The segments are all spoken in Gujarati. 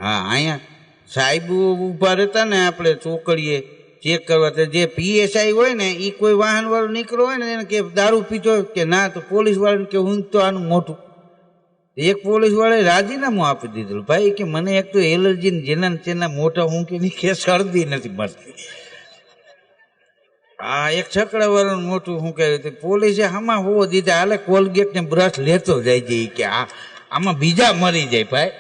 હા અહીંયા સાહેબ ઊભા રહેતા ને આપણે ચોકડીએ ચેક કરવા તો જે પીએસઆઈ હોય ને એ કોઈ વાહન વાળો નીકળો હોય ને એને કે દારૂ પીતો કે ના તો પોલીસ વાળાને કે હું તો આનું મોટું એક પોલીસ વાળાએ રાજીનામું આપી દીધું ભાઈ કે મને એક તો એલર્જી જેના તેના મોટા હું કે શરદી નથી મળતી હા એક છકડા વાળાનું મોટું શું કહે પોલીસે આમાં હોવો દીધા હાલે કોલગેટ ને બ્રશ લેતો જાય છે કે આમાં બીજા મરી જાય ભાઈ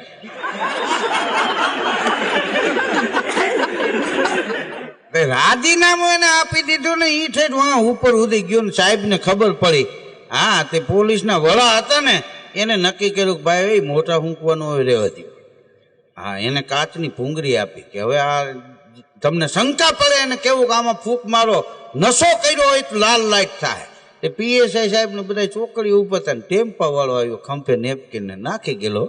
રાજીનામું એને આપી દીધું ને ઈ ઠેઠ વાં ઉપર ઉડી ગયો ને સાહેબ ને ખબર પડી હા તે પોલીસના વડા હતા ને એને નક્કી કર્યું કે ભાઈ મોટા ફૂંકવાનું હવે રહેવા દો હા એને કાચની ભૂંગળી આપી કે હવે આ તમને શંકા પડે એને કેવું કે આમાં ફૂંક મારો નશો કર્યો હોય તો લાલ લાઈટ થાય તે પીએસઆઈ સાહેબ ને બધા ચોકડી ઉપર હતા ને ટેમ્પા વાળો આવ્યો ખંભે નેપકીન ને નાખી ગયેલો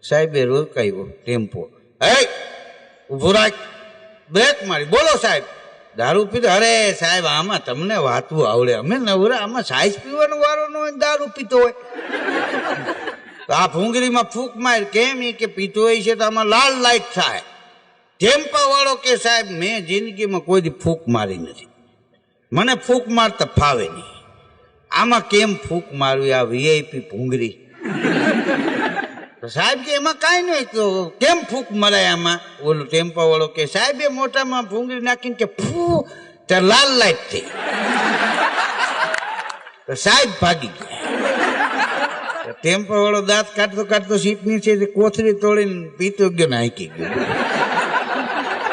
સાહેબે રોકાયો ટેમ્પો હે ઉભો રાખ બ્રેક મારી બોલો સાહેબ દારૂ પીતો અરે સાહેબ આમાં તમને વાતું આવડે અમે નવરા આમાં સાઈઝ પીવાનો વારો ન હોય દારૂ પીતો હોય તો આ ભૂંગળીમાં ફૂંક માર કેમ એ કે પીતો હોય છે તો આમાં લાલ લાઈટ થાય ટેમ્પા વાળો કે સાહેબ મેં જિંદગીમાં કોઈ દી ફૂંક મારી નથી મને ફૂંક મારતા ફાવે નહીં આમાં કેમ ફૂંક મારવી આ વીઆઈપી ભૂંગળી સાહેબ કે એમાં કાંઈ નહીં તો કેમ ફૂંક મરાય આમાં ઓલો ટેમ્પા વાળો કે સાહેબ એ મોટામાં ભૂંગળી નાખીને કે ફૂ ત્યાં લાલ લાઈટ થઈ તો સાહેબ ભાગી ગયા ટેમ્પા વાળો દાંત કાઢતો કાઢતો સીટ નીચે કોથળી તોડીને પીતો ગયો ને હાંકી ગયો